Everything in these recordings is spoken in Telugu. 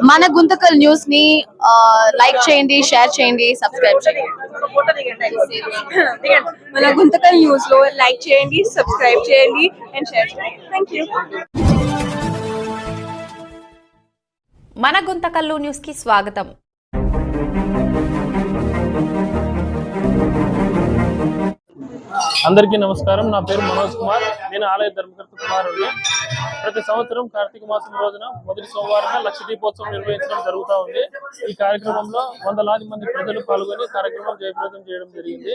మన గుంతకల్ న్యూస్ ని లైక్ చేయండి, షేర్ చేయండి, సబ్స్క్రైబ్ చేయండి. మన గుంతకల్ న్యూస్ లో లైక్ చేయండి, సబ్స్క్రైబ్ చేయండి అండ్ షేర్ చేయండి. థాంక్యూ. మన గుంతకల్లు న్యూస్ కి స్వాగతం. అందరికీ నమస్కారం. నా పేరు మనోజ్ కుమార్. నేను ఆలయ ధర్మకర్త కుమారుడిని. ప్రతి సంవత్సరం కార్తీక మాసం రోజున మొదటి సోమవారం లక్ష దీపోత్సవం నిర్వహించడం జరుగుతూ ఉంది. ఈ కార్యక్రమంలో వందలాది మంది ప్రజలు పాల్గొని కార్యక్రమం జయప్రదం చేయడం జరిగింది.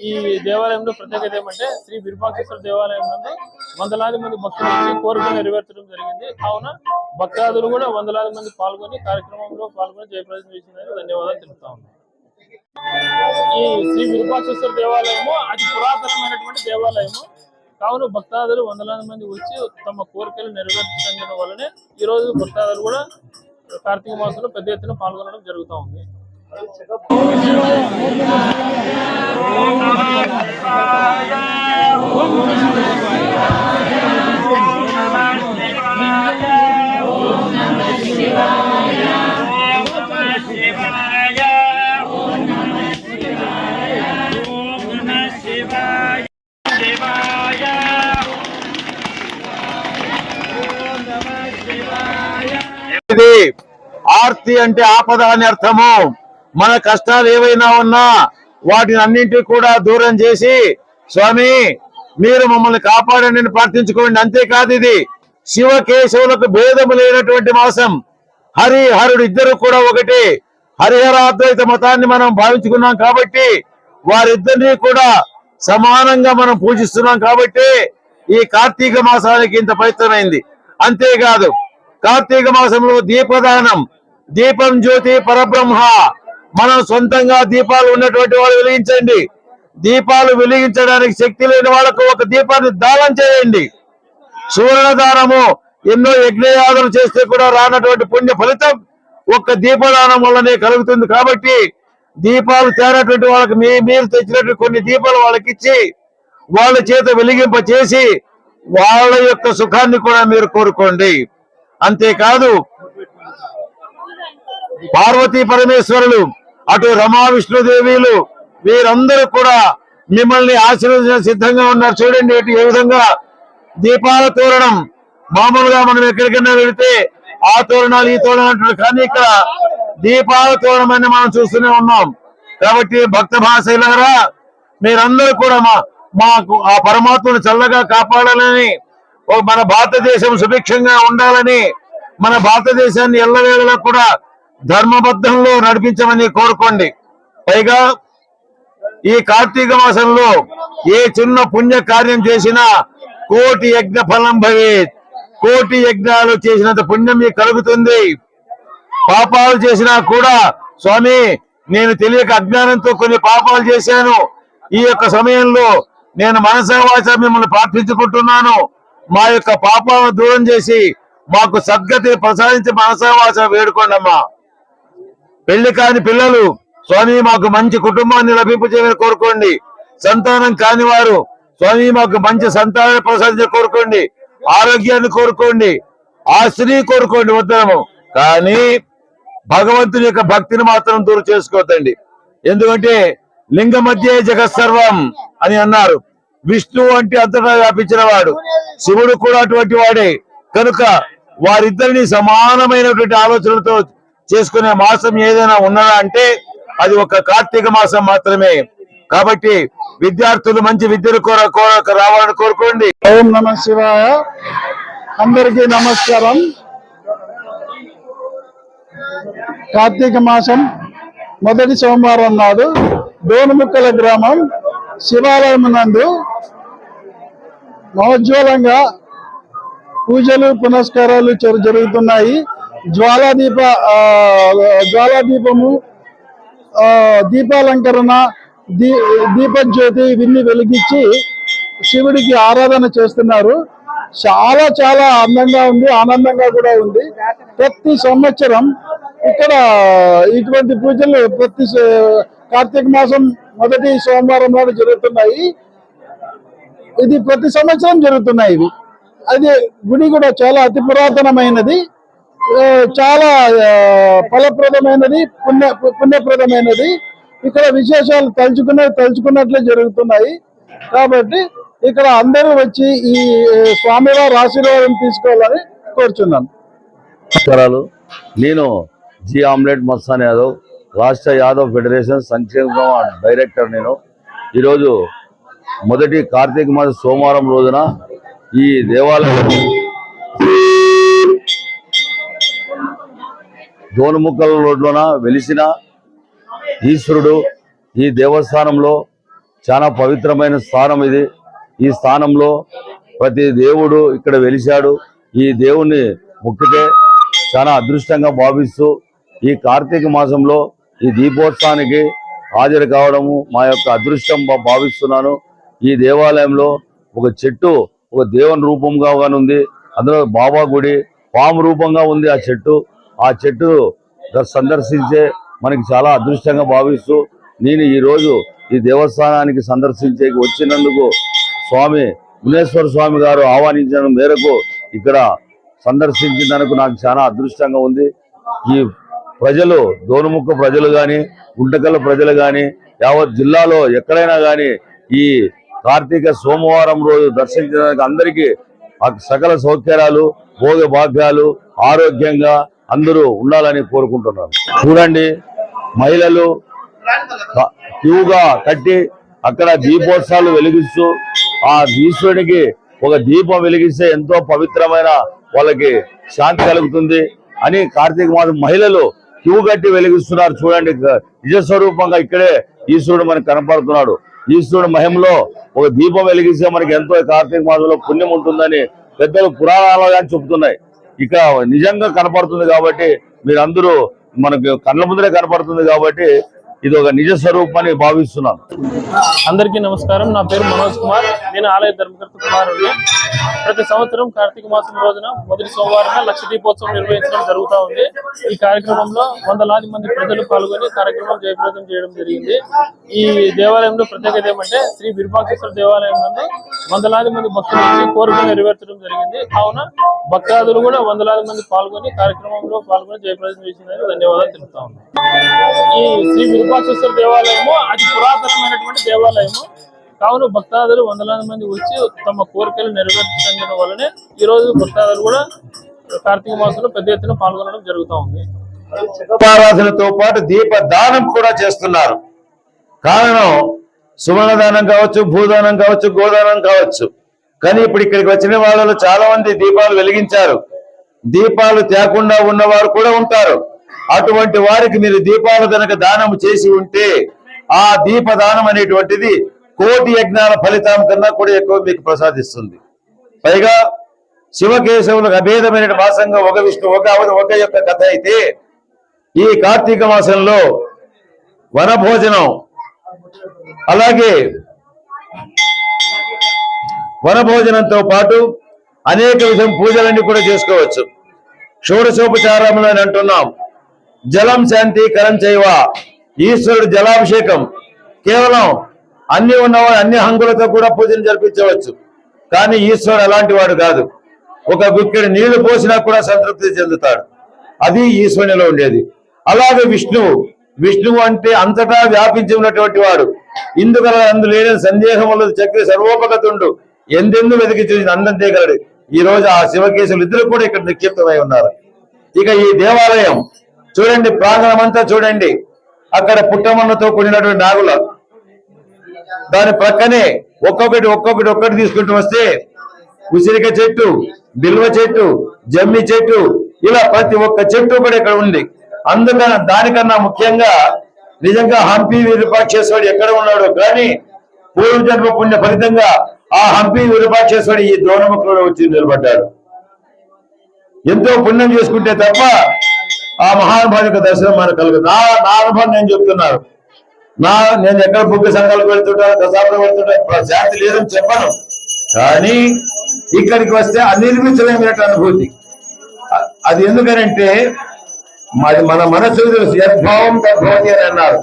ఈ దేవాలయంలో ప్రత్యేకత ఏమంటే శ్రీ విరూపాక్షేశ్వర దేవాలయం నందు వందలాది మంది భక్తులు వచ్చి కోరికలు నెరవేర్చడం జరిగింది. కావున భక్తాదులు కూడా వందలాది మంది పాల్గొని కార్యక్రమంలో పాల్గొని జయప్రదం చేసినందుకు ధన్యవాదాలు తెలుపుతా ఉన్నాను. ఈ శ్రీ విరూపాక్షేశ్వర దేవాలయము అతి పురాతనమైనటువంటి దేవాలయము. కావున భక్తాదులు వందలాది మంది వచ్చి తమ కోరికలు నెరవేర్చడం వల్లనే ఈ రోజు భక్తాదులు కూడా కార్తీక మాసంలో పెద్ద ఎత్తున పాల్గొనడం జరుగుతూ ఉంది. ఆర్తి అంటే ఆపద అని అర్థము. మన కష్టాలు ఏవైనా ఉన్నా వాటిని అన్నింటినీ కూడా దూరం చేసి స్వామి మీరు మమ్మల్ని కాపాడండి ప్రార్థించుకోండి. అంతేకాదు ఇది శివకేశవులకు భేదము లేనటువంటి మాసం. హరి హరుడు ఇద్దరు కూడా ఒకటి. హరిహరాద్వైత మతాన్ని మనం భావించుకున్నాం కాబట్టి వారిద్దరినీ కూడా సమానంగా మనం పూజిస్తున్నాం కాబట్టి ఈ కార్తీక మాసానికి ఇంత పవిత్రమైంది. అంతేకాదు కార్తీక మాసంలో దీపదానం, దీపం జ్యోతి పరబ్రహ్మ. మనం సొంతంగా దీపాలు ఉన్నటువంటి వాళ్ళు వెలిగించండి. దీపాలు వెలిగించడానికి శక్తి లేని వాళ్ళకు ఒక దీపాన్ని దానం చేయండి. సువర్ణ దానము ఎన్నో యజ్ఞయాగాలు చేస్తే కూడా రానటువంటి పుణ్య ఫలితం ఒక్క దీపదానం వల్లనే కలుగుతుంది. కాబట్టి దీపాలు తేనటువంటి వాళ్ళకి మీరు తెచ్చినటువంటి కొన్ని దీపాలు వాళ్ళకి ఇచ్చి వాళ్ళ చేత వెలిగింప చేసి వాళ్ళ యొక్క సుఖాన్ని కూడా మీరు కోరుకోండి. అంతేకాదు పార్వతీ పరమేశ్వరులు అటు రమా విష్ణుదేవీలు వీరందరూ కూడా మిమ్మల్ని ఆశీర్వదించ సిద్ధంగా ఉన్నారు. చూడండి ఏ విధంగా దీపాల తోరణం. మామూలుగా మనం ఎక్కడికైనా వెళితే ఆ తోరణాలు ఈ తోరణాలు అంటారు, కానీ ఇక్కడ దీపాల తోరణం అని మనం చూస్తూనే ఉన్నాం. కాబట్టి భక్త భాషలారా మీరందరూ కూడా మాకు ఆ పరమాత్మను చల్లగా కాపాడాలని, మన భారతదేశం సుభిక్షంగా ఉండాలని, మన భారతదేశాన్ని ఎల్లవేళలా కూడా ధర్మబద్ధంలో నడిపించమని కోరుకోండి. పైగా ఈ కార్తీక మాసంలో ఏ చిన్న పుణ్య కార్యం చేసినా కోటి యజ్ఞ ఫలం భవేత్. కోటి యజ్ఞాలు చేసినంత పుణ్యం మీకు కలుగుతుంది. పాపాలు చేసినా కూడా స్వామి నేను తెలియక అజ్ఞానంతో కొన్ని పాపాలు చేశాను, ఈ యొక్క సమయంలో నేను మనసా వాచా మిమ్మల్ని ప్రార్థించుకుంటున్నాను, మా యొక్క పాపాలను దూరం చేసి మాకు సద్గతిని ప్రసాదించి మనసా వాచా వేడుకోండి అమ్మా. పెళ్లి కాని పిల్లలు స్వామి మాకు మంచి కుటుంబాన్ని లభింపచేయని కోరుకోండి. సంతానం కాని వారు స్వామి మాకు మంచి సంతానాన్ని ప్రసాదించి కోరుకోండి. ఆరోగ్యాన్ని కోరుకోండి, ఆస్తిని కోరుకోండి ఉత్తరము. కానీ భగవంతుని యొక్క భక్తిని మాత్రం దూరం చేసుకోవద్దండి. ఎందుకంటే లింగ మధ్య జగత్సర్వం అని అన్నారు. విష్ణువు అంటే అంతటా వ్యాపించిన వాడు, శివుడు కూడా అటువంటి వాడే. కనుక వారిద్దరిని సమానమైనటువంటి ఆలోచనలతో చేసుకునే మాసం ఏదైనా ఉన్నదా అంటే అది ఒక కార్తీక మాసం మాత్రమే. కాబట్టి విద్యార్థులు మంచి విద్యను రావాలని కోరుకోండి. ఓం నమః శివాయ. అందరికీ నమస్కారం. కార్తీక మాసం మొదటి సోమవారం నాడు డోనుముక్కల గ్రామం శివాలయం నందు మహోజ్వలంగా పూజలు పునస్కారాలు జరుగుతున్నాయి. జ్వాలాదీపము, దీపాలంకరణ, దీపజ్యోతి ఇవన్నీ వెలిగించి శివుడికి ఆరాధన చేస్తున్నారు. చాలా చాలా అందంగా ఉంది, ఆనందంగా కూడా ఉంది. ప్రతి సంవత్సరం ఇక్కడ ఇటువంటి పూజలు ప్రతి కార్తీక మాసం మొదటి సోమవారం నాడు జరుగుతున్నాయి. ఇది ప్రతి సంవత్సరం జరుగుతున్నాయి. ఇవి అది గుడి కూడా చాలా అతి పురాతనమైనది. చాలా ఫలప్రదమైనది, పుణ్యప్రదమైనది. ఇక్కడ విశేషాలు తలుచుకున్నట్లే జరుగుతున్నాయి. కాబట్టి ఇక్కడ అందరూ వచ్చి ఈ స్వామివారి ఆశీర్వాదం తీసుకోవాలని కోరుచున్నాను. నమస్కారాలు. నేను జి ఆమ్లెట్ మస్తాన్ యాదవ్, రాష్ట్ర యాదవ్ ఫెడరేషన్ సంక్షేమ డైరెక్టర్. నేను ఈరోజు మొదటి కార్తీక మాస సోమవారం రోజున ఈ దేవాలయం దోనుముక్కల రోడ్లోన వెలిసిన ఈశ్వరుడు ఈ దేవస్థానంలో చాలా పవిత్రమైన స్థానం ఇది. ఈ స్థానంలో ప్రతి దేవుడు ఇక్కడ వెలిశాడు. ఈ దేవుణ్ణి మొక్కితే చాలా అదృష్టంగా భావిస్తూ ఈ కార్తీక మాసంలో ఈ దీపోత్సవానికి హాజరు కావడము మా యొక్క అదృష్టం భావిస్తున్నాను. ఈ దేవాలయంలో ఒక చెట్టు ఒక దేవుని రూపంగా ఉంది. అందులో బాబా గుడి పాము రూపంగా ఉంది. ఆ చెట్టు సందర్శించే మనకి చాలా అదృష్టంగా భావిస్తూ నేను ఈరోజు ఈ దేవస్థానానికి వచ్చినందుకు స్వామి మునేశ్వర స్వామి గారు ఆహ్వానించిన మేరకు ఇక్కడ సందర్శించినందుకు నాకు చాలా అదృష్టంగా ఉంది. ఈ ప్రజలు దోనుముక్క ప్రజలు కానీ గుంటకల్ ప్రజలు కానీ యావత్ జిల్లాలో ఎక్కడైనా కానీ ఈ కార్తీక సోమవారం రోజు దర్శించడానికి అందరికీ సకల సౌకర్యాలు భోగ భాగ్యాలు ఆరోగ్యంగా అందరూ ఉండాలని కోరుకుంటున్నాను. చూడండి, మహిళలు క్యూగా కట్టి అక్కడ దీపోత్సవాలు వెలిగిస్తూ ఆ ఈశ్వరునికి ఒక దీపం వెలిగిస్తే ఎంతో పవిత్రమైన వాళ్ళకి శాంతి కలుగుతుంది అని కార్తీక మాసం మహిళలు క్యూ కట్టి వెలిగిస్తున్నారు. చూడండి, నిజస్వరూపంగా ఇక్కడే ఈశ్వరుడు మనకు కనపడుతున్నాడు. ఈశ్వరుడు మహిమలో ఒక దీపం వెలిగిస్తే మనకి ఎంతో కార్తీక మాసంలో పుణ్యం ఉంటుందని పెద్దలు పురాణాలు కానీ చెబుతున్నాయి. ఇక నిజంగా కనపడుతుంది కాబట్టి మీరందరూ మనకు కళ్ళ ముందరే కనపడుతుంది కాబట్టి ఇది ఒక నిజ స్వరూపాన్ని భావిస్తున్నాను. అందరికీ నమస్కారం. నా పేరు మనోజ్ కుమార్. నేను ఆలయ ధర్మకర్త కుమారుడిని. ప్రతి సంవత్సరం కార్తీక మాసం రోజున మొదటి సోమవారం లక్ష దీపోత్సవం నిర్వహించడం జరుగుతూ ఉంది. ఈ కార్యక్రమంలో వందలాది మంది ప్రజలు పాల్గొని కార్యక్రమం జయప్రదం చేయడం జరిగింది. ఈ దేవాలయంలో ప్రత్యేకత ఏమంటే శ్రీ విరూపాక్షేశ్వర దేవాలయం నందు వందలాది మంది భక్తులు వచ్చి కోరికలు నెరవేర్చడం జరిగింది. కావున భక్తాదులు కూడా వందలాది మంది పాల్గొని కార్యక్రమంలో పాల్గొని జయప్రదం చేసినందుకు ధన్యవాదాలు తెలుపుతా ఉన్నాం. ఈ శ్రీ విరూపాక్షేశ్వర దేవాలయము అతి పురాతనమైనటువంటి దేవాలయము. కావున భక్తాదులు వందలాది మంది వచ్చి తమ కోరికలు నెరవేర్చడం వల్లనే ఈ రోజు భక్తాదులు కూడా కార్తీక మాసంలో పెద్ద ఎత్తున పాల్గొనడం జరుగుతూ ఉంది. దీపారాధనతో పాటు దీప దానం కూడా చేస్తున్నారు. కారణం సువర్ణ దానం కావచ్చు, భూదానం కావచ్చు, గోదానం కావచ్చు. కానీ ఇప్పుడు ఇక్కడికి వచ్చిన వాళ్ళలో చాలా మంది దీపాలు వెలిగించారు. దీపాలు తేకుండా ఉన్నవారు కూడా ఉంటారు. అటువంటి వారికి మీరు దీపాలు కనుక దానం చేసి ఉంటే ఆ దీపదానం అనేటువంటిది కోటి యజ్ఞాల ఫలితం కన్నా కూడా ఎక్కువ మీకు ప్రసాదిస్తుంది. పైగా శివకేశవులకు అభేదమైన మాసంగా ఒక విష్ణు ఒక యొక్క కథ అయితే ఈ కార్తీక మాసంలో వనభోజనం, అలాగే వనభోజనంతో పాటు అనేక విధం పూజలన్నీ కూడా చేసుకోవచ్చు. షోడశోపచారములు అని అంటున్నాం. జలం శాంతి కరం చేయవ, ఈశ్వరుడు జలాభిషేకం. కేవలం అన్ని ఉన్నవాడు అన్ని హంగులతో కూడా పూజలు జరిపించవచ్చు. కానీ ఈశ్వరుడు అలాంటి వాడు కాదు. ఒక గుక్కెడు నీళ్లు పోసినా కూడా సంతృప్తి చెందుతాడు. అది ఈశ్వరునిలో ఉండేది. అలాగే విష్ణువు అంటే అంతటా వ్యాపించి ఉన్నటువంటి వాడు. ఇందుకల అందులేని సందేహములు చక్రి సర్వోపగతుండు, ఎందెందు వెతికి చూసిన అందంతేగలడు. ఈ రోజు ఆ శివకేశులు ఇద్దరు కూడా ఇక్కడ నిక్షిప్తమై ఉన్నారు. ఇక ఈ దేవాలయం చూడండి, ప్రాంగణం అంతా చూడండి. అక్కడ పుట్టమన్నతో కూడినటువంటి నాగుల, దాని ప్రక్కనే ఒక్కొక్కటి తీసుకుంటూ వస్తే ఉసిరిక చెట్టు, బిల్వ చెట్టు, జమ్మి చెట్టు, ఇలా ప్రతి ఒక్క చెట్టు కూడా ఇక్కడ ఉంది. అందుకని దానికన్నా ముఖ్యంగా నిజంగా హంపి విరూపాక్షేశ్వరుడు ఎక్కడ ఉన్నాడు కానీ పూర్వజన్మ పుణ్య ఫలితంగా ఆ హంపి విరూపాక్షేశ్వరుడు ఈ దోనముఖంలో వచ్చి నిలబడ్డాడు. ఎంతో పుణ్యం చేసుకుంటే తప్ప ఆ మహానుభావు యొక్క దర్శనం మనకు కలుగుతుంది. నా అనుభవం నేను చెప్తున్నాను. నేను ఎక్కడ బుగ్గ సంఘాలకు వెళ్తుంటాను, కసాపురం వెళ్తుంటాను, శాంతి లేదని చెప్పను. కానీ ఇక్కడికి వస్తే అనిర్మితమైనటువంటి అనుభూతి. అది ఎందుకనంటే మన మనస్సు యద్భావం తద్భవతి అని అన్నారు.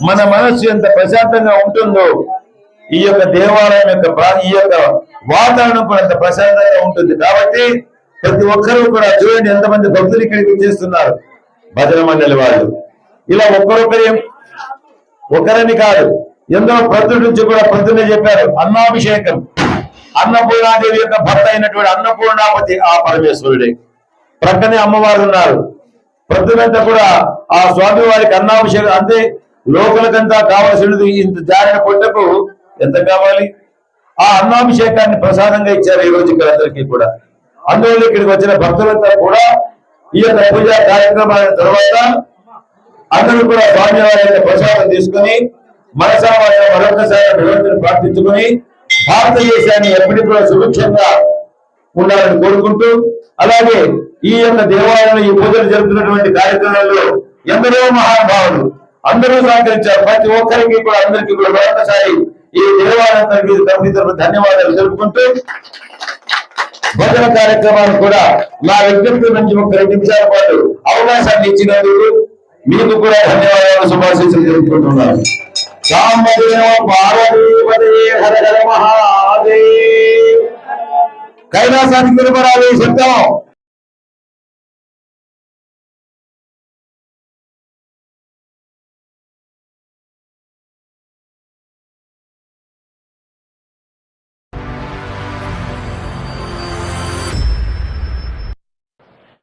మన మనస్సు ఎంత ప్రశాంతంగా ఉంటుందో ఈ యొక్క దేవాలయం యొక్క ఈ యొక్క వాతావరణం కూడా ఎంత ప్రశాంతంగా ఉంటుంది. కాబట్టి ప్రతి ఒక్కరూ కూడా చూడండి ఎంతమంది భక్తులు ఇక్కడికి చేస్తున్నారు భజన మండలి వాళ్ళు. ఇలా ఒకరని కాదు, ఎందరో ప్రజల నుంచి కూడా ప్రజలే చెప్పారు. అన్నాభిషేకం, అన్నపూర్ణాదేవి యొక్క భర్త అయినటువంటి అన్నపూర్ణాపతి ఆ పరమేశ్వరుడే. ప్రక్కనే అమ్మవారు ఉన్నారు. ప్రజలంతా కూడా ఆ స్వామి వారికి అన్నాభిషేకం అంతే. లోకలకంతా కావలసినది ఇంత జారిన పొట్టకు ఎంత కావాలి? ఆ అన్నాభిషేకాన్ని ప్రసాదంగా ఇచ్చారు ఈ రోజు ఇక్కడ అందరికీ కూడా. అందువల్ల ఇక్కడికి వచ్చిన భక్తులంతా కూడా ఈ యొక్క పూజా కార్యక్రమాల తర్వాత అందరూ కూడా స్వామి వారి యొక్క ప్రసాదం తీసుకుని మనసావాస మరొకసారి భగవంతుని ప్రార్థించుకుని భారతదేశాన్ని ఎప్పటికీ కూడా సుభిక్షంగా ఉండాలని కోరుకుంటూ, అలాగే ఈ యొక్క దేవాలయంలో ఈ పూజలు జరుగుతున్నటువంటి కార్యక్రమాల్లో ఎందరో మహానుభావులు అందరూ సహకరించారు. ప్రతి ఒక్కరికి కూడా అందరికీ కూడా మరొకసారి ఈ దేవాలయం కమిటీ తరఫున ధన్యవాదాలు తెలుపుకుంటూ, భజన కార్యక్రమాన్ని కూడా నా విజ్ఞప్తి నుంచి ఒక 2 నిమిషాల పాటు అవకాశాన్ని ఇచ్చినందుకు మీకు కూడా ధన్యవాదాలు, శుభాశీస్సులు తెలుపుకుంటున్నాను. సాంబదేవ పార్వతీపదే హర హర మహాదేవ్. కైలాసానికి నిలబడాలి శబ్దం.